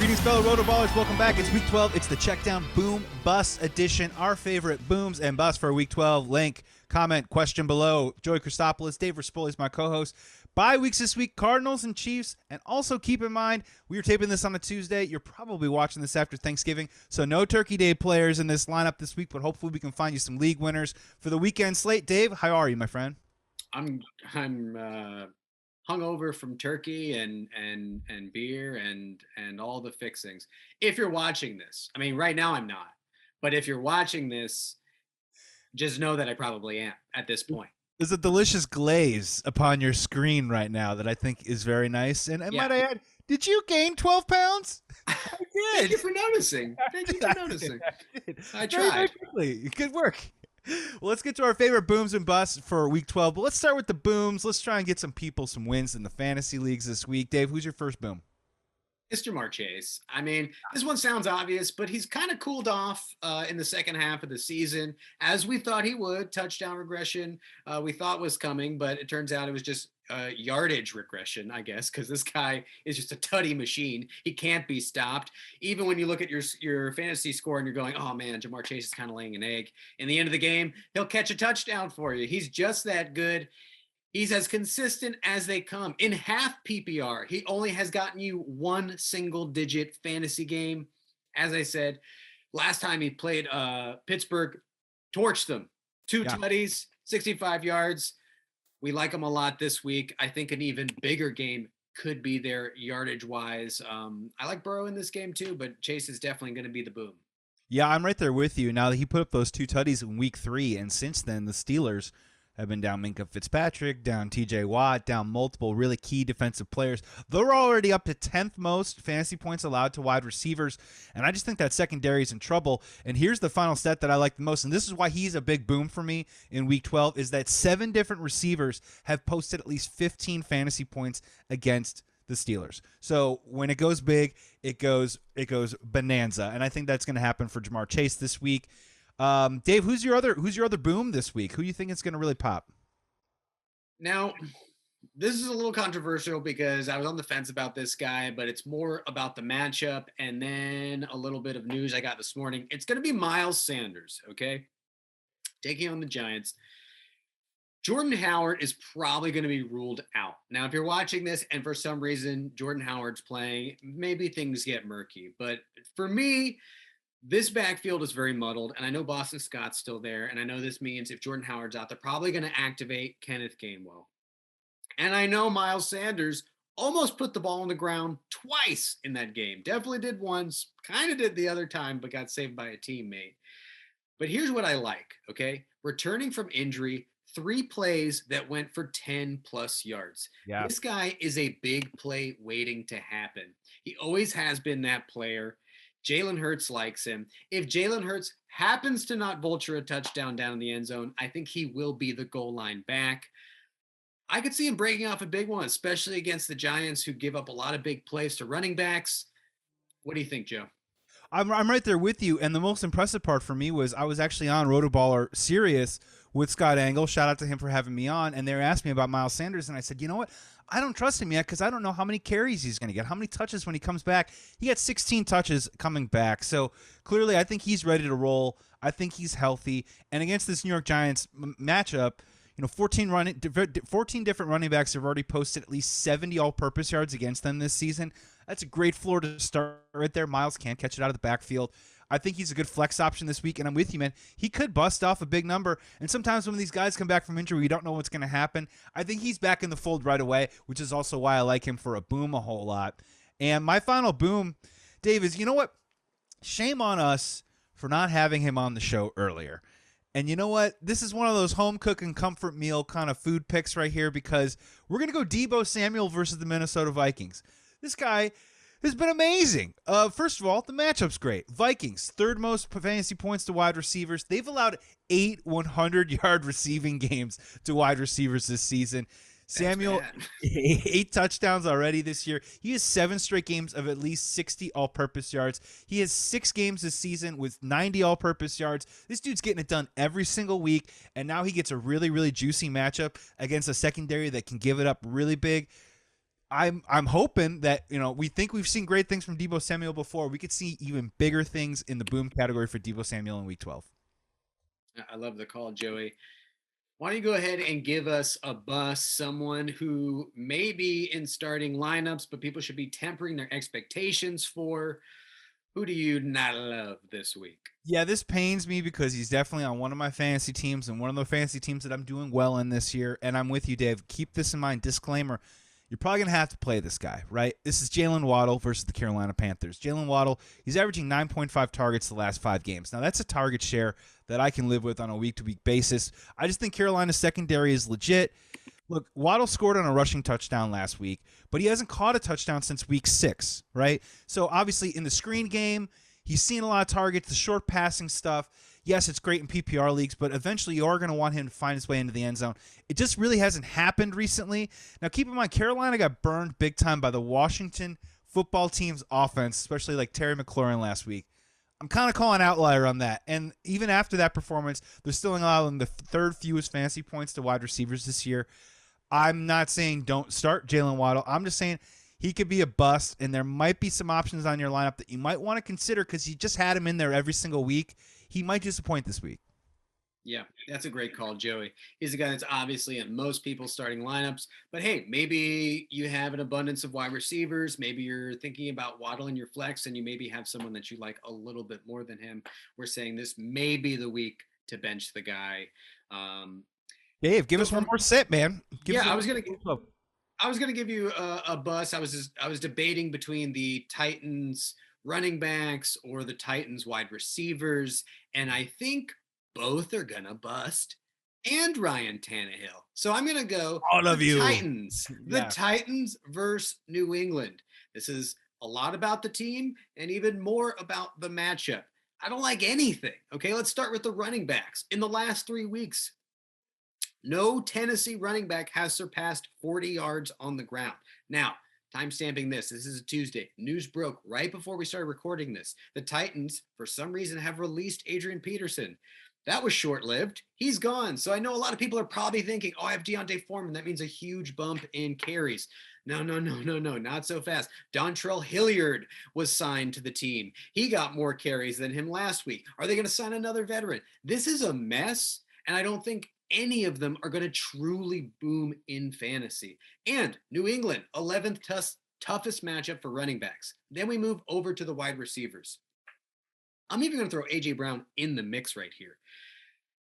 Greetings, fellow RotoBallers. Welcome back. It's Week 12. It's the Checkdown Boom Bust Edition. Our favorite booms and busts for Week 12. Link, comment, question below. Joey Christopoulos, Dave Rispoli is my co-host. Bye weeks this week, Cardinals and Chiefs. And also keep in mind, we are taping this on a Tuesday. You're probably watching this after Thanksgiving. So no Turkey Day players in this lineup this week, but hopefully we can find you some league winners for the weekend slate. Dave, how are you, my friend? I'm hungover from turkey and beer and all the fixings. If you're watching this, I mean, right now I'm not, but if you're watching this, just know that I probably am at this point. There's a delicious glaze upon your screen right now that I think is very nice. And might I add, did you gain 12 pounds? I did. Thank you for noticing. I tried. Very quickly. Good work. Well, let's get to our favorite booms and busts for Week 12. But let's start with the booms. Let's try and get some people some wins in the fantasy leagues this week. Dave, who's your first boom? Mr. Marchese. I mean, this one sounds obvious, but he's kind of cooled off in the second half of the season, as we thought he would. Touchdown regression we thought was coming, but it turns out it was just yardage regression, I guess, because this guy is just a tutty machine. He can't be stopped. Even when you look at your fantasy score and you're going, oh, man, Ja'Marr Chase is kind of laying an egg. In the end of the game, he'll catch a touchdown for you. He's just that good. He's as consistent as they come. In half PPR, he only has gotten you one single-digit fantasy game. As I said, last time he played Pittsburgh, torched them. Two tutties, 65 yards. We like him a lot this week. I think an even bigger game could be there yardage-wise. I like Burrow in this game too, but Chase is definitely going to be the boom. Yeah, I'm right there with you. Now, he put up those two tutties in Week 3, and since then, the Steelers have been down Minkah Fitzpatrick, down TJ Watt, down multiple really key defensive players. They're already up to 10th most fantasy points allowed to wide receivers, and I just think that secondary is in trouble. And here's the final stat that I like the most, and this is why he's a big boom for me in Week 12, is that 7 different receivers have posted at least 15 fantasy points against the Steelers. So when it goes big, it goes bonanza, and I think that's going to happen for Ja'Marr Chase this week. Dave, who's your other boom this week? Who do you think is going to really pop? Now, this is a little controversial because I was on the fence about this guy, but it's more about the matchup and then a little bit of news I got this morning. It's going to be Miles Sanders, okay? Taking on the Giants. Jordan Howard is probably going to be ruled out. Now, if you're watching this and for some reason Jordan Howard's playing, maybe things get murky. But for me, this backfield is very muddled, and I know Boston Scott's still there, and I know this means if Jordan Howard's out, they're probably going to activate Kenneth Gainwell. And I know Miles Sanders almost put the ball on the ground twice in that game. Definitely did once, kind of did the other time, but got saved by a teammate. But here's what I like, okay? Returning from injury, 3 plays that went for 10-plus yards. Yeah. This guy is a big play waiting to happen. He always has been that player. Jalen Hurts likes him. If Jalen Hurts happens to not vulture a touchdown down in the end zone, I think he will be the goal line back. I could see him breaking off a big one, especially against the Giants, who give up a lot of big plays to running backs. What do you think, Joe? I'm right there with you, and the most impressive part for me was I was actually on RotoBaller Sirius with Scott Engel. Shout out to him for having me on, and they asked me about Miles Sanders, and I said, you know what? I don't trust him yet because I don't know how many carries he's going to get, how many touches when he comes back. He got 16 touches coming back, so clearly I think he's ready to roll. I think he's healthy, and against this New York Giants matchup, 14 different running backs have already posted at least 70 all-purpose yards against them this season. That's a great floor to start right there. Miles can't catch it out of the backfield. I think he's a good flex option this week, and I'm with you, man. He could bust off a big number, and sometimes when these guys come back from injury, we don't know what's going to happen. I think he's back in the fold right away, which is also why I like him for a boom a whole lot. And my final boom, Dave, is, you know what? Shame on us for not having him on the show earlier. And you know what? This is one of those home cooking comfort meal kind of food picks right here because we're going to go Deebo Samuel versus the Minnesota Vikings. This guy has been amazing. First of all, the matchup's great. Vikings, 3rd most fantasy points to wide receivers. They've allowed 8 100-yard receiving games to wide receivers this season. Samuel, 8 touchdowns already this year. He has 7 straight games of at least 60 all-purpose yards. He has 6 games this season with 90 all-purpose yards. This dude's getting it done every single week, and now he gets a really, really juicy matchup against a secondary that can give it up really big. I'm hoping that, we think we've seen great things from Deebo Samuel before. We could see even bigger things in the boom category for Deebo Samuel in week 12. I love the call, Joey. Why don't you go ahead and give us a bust, someone who may be in starting lineups, but people should be tempering their expectations for? Who do you not love this week? Yeah, this pains me because he's definitely on one of my fantasy teams and one of the fantasy teams that I'm doing well in this year. And I'm with you, Dave. Keep this in mind. Disclaimer: you're probably going to have to play this guy, right? This is Jalen Waddle versus the Carolina Panthers. Jalen Waddle, he's averaging 9.5 targets the last 5 games. Now, that's a target share that I can live with on a week-to-week basis. I just think Carolina's secondary is legit. Look, Waddle scored on a rushing touchdown last week, but he hasn't caught a touchdown since week 6, right? So, obviously, in the screen game, he's seen a lot of targets, the short passing stuff. Yes, it's great in PPR leagues, but eventually you are going to want him to find his way into the end zone. It just really hasn't happened recently. Now, keep in mind, Carolina got burned big time by the Washington football team's offense, especially like Terry McLaurin last week. I'm kind of calling outlier on that. And even after that performance, they're still allowing the third fewest fantasy points to wide receivers this year. I'm not saying don't start Jalen Waddle. I'm just saying he could be a bust, and there might be some options on your lineup that you might want to consider because you just had him in there every single week. He might disappoint this week. Yeah, that's a great call, Joey. He's a guy that's obviously in most people's starting lineups. But hey, maybe you have an abundance of wide receivers. Maybe you're thinking about Waddle in your flex, and you maybe have someone that you like a little bit more than him. We're saying this may be the week to bench the guy. Dave, give us one more set, man. I was gonna give you a bus. I was debating between the Titans running backs or the Titans wide receivers, and I think both are gonna bust. And Ryan Tannehill. So I'm gonna go all of you Titans. The Yeah. Titans versus New England. This is a lot about the team and even more about the matchup. I don't like anything. Okay, let's start with the running backs. In the last 3 weeks, no Tennessee running back has surpassed 40 yards on the ground. Now, time stamping this. This is a Tuesday. News broke right before we started recording this. The Titans, for some reason, have released Adrian Peterson. That was short-lived. He's gone. So I know a lot of people are probably thinking, oh, I have Deontay Foreman. That means a huge bump in carries. No, not so fast. Dontrell Hilliard was signed to the team. He got more carries than him last week. Are they going to sign another veteran? This is a mess, and I don't think any of them are going to truly boom in fantasy. And New England, 11th toughest matchup for running backs. Then we move over to the wide receivers. I'm even going to throw A.J. Brown in the mix right here.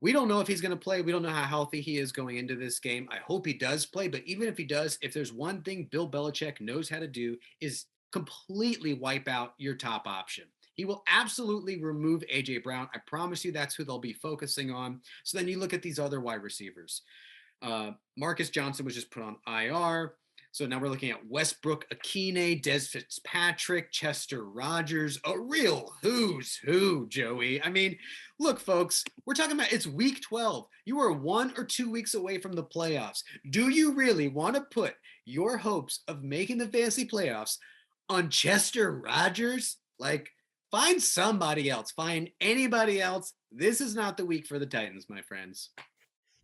We don't know if he's going to play. We don't know how healthy he is going into this game. I hope he does play, but even if he does, if there's one thing Bill Belichick knows how to do is completely wipe out your top option. He will absolutely remove A.J. Brown. I promise you that's who they'll be focusing on. So then you look at these other wide receivers. Marcus Johnson was just put on IR. So now we're looking at Westbrook Akine, Des Fitzpatrick, Chester Rogers, a real who's who, Joey. I mean, look, folks, we're talking about it's week 12. You are 1 or 2 weeks away from the playoffs. Do you really want to put your hopes of making the fantasy playoffs on Chester Rogers? Like, find somebody else. Find anybody else. This is not the week for the Titans, my friends.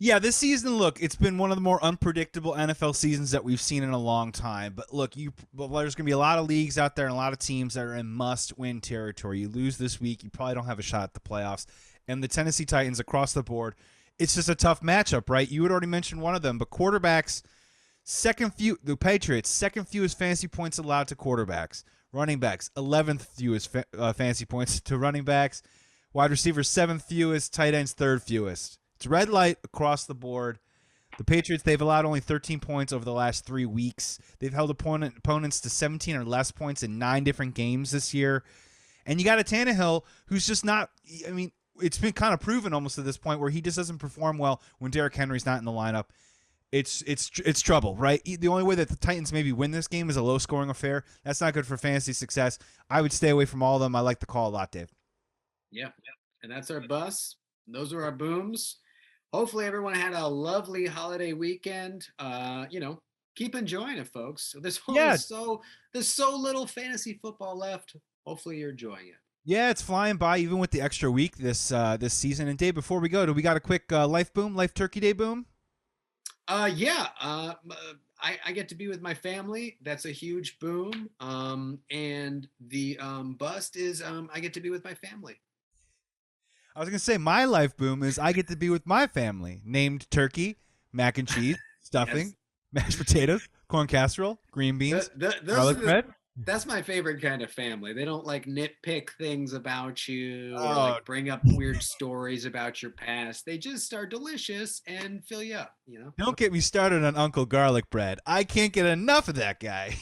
Yeah, this season, look, it's been one of the more unpredictable NFL seasons that we've seen in a long time. But look, there's going to be a lot of leagues out there and a lot of teams that are in must-win territory. You lose this week, you probably don't have a shot at the playoffs. And the Tennessee Titans across the board, it's just a tough matchup, right? You had already mentioned one of them, but quarterbacks, the Patriots, second fewest fantasy points allowed to quarterbacks. Running backs, 11th fewest fantasy points to running backs. Wide receivers, 7th fewest. Tight ends, 3rd fewest. It's red light across the board. The Patriots, they've allowed only 13 points over the last 3 weeks. They've held opponents to 17 or less points in 9 different games this year. And you got a Tannehill who's just not, I mean, it's been kind of proven almost to this point where he just doesn't perform well when Derrick Henry's not in the lineup. It's trouble, right? The only way that the Titans maybe win this game is a low-scoring affair. That's not good for fantasy success. I would stay away from all of them. I like the call a lot, Dave. Yeah, and that's our bus. Those are our booms. Hopefully everyone had a lovely holiday weekend. Keep enjoying it, folks. There's so little fantasy football left. Hopefully you're enjoying it. Yeah, it's flying by even with the extra week this season. And Dave, before we go, do we got a quick life turkey day boom? Yeah. I get to be with my family. That's a huge boom. And the bust is I get to be with my family. I was gonna say my life boom is I get to be with my family, named turkey, mac and cheese, Yes. stuffing, mashed potatoes, corn casserole, green beans, Those are garlic the bread. that's my favorite kind of family. They don't like nitpick things about you or Oh, like bring up weird stories about your past. They just are delicious and fill you up, you know? don't get me started on Uncle Garlic Bread. I can't get enough of that guy.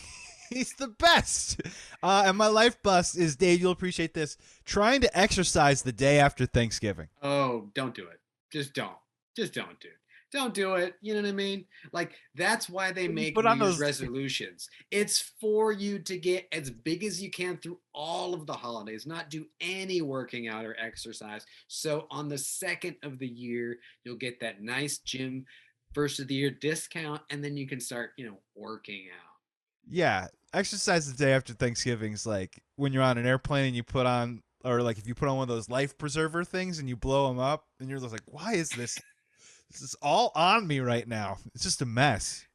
He's the best. And my life bust is, Dave, you'll appreciate this, trying to exercise the day after Thanksgiving. Oh, don't do it. Just don't. Just don't, dude. Don't do it. You know what I mean? Like that's why they When you make put New on Year's those, resolutions. It's for you to get as big as you can through all of the holidays, not do any working out or exercise. So on the second of the year, you'll get that nice gym first of the year discount, and then you can start, working out. yeah, exercise the day after Thanksgiving is like when you're on an airplane and you put on, or like if you put on one of those life preserver things and you blow them up, and you're just like, why is this? This is all on me right now. It's just a mess.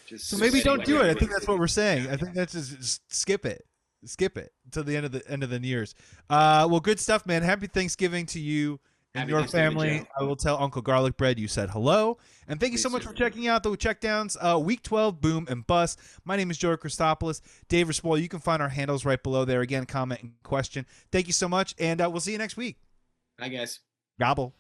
So Just maybe sweating don't like do a it. I think that's what pig. we're saying. Yeah. I think that's just skip it. Skip it until the end of the New Year's. Well, good stuff, man. Happy Thanksgiving to you and Happy your Thanksgiving, family. Joe. I will tell Uncle Garlic Bread you said hello. And thank you so Please much do. for checking out the checkdowns. Week 12, boom and bust. My name is Joey Christopoulos. Dave Rispoli. You can find our handles right below there. Again, comment and question. Thank you so much, and we'll see you next week. Bye, guys. Gobble.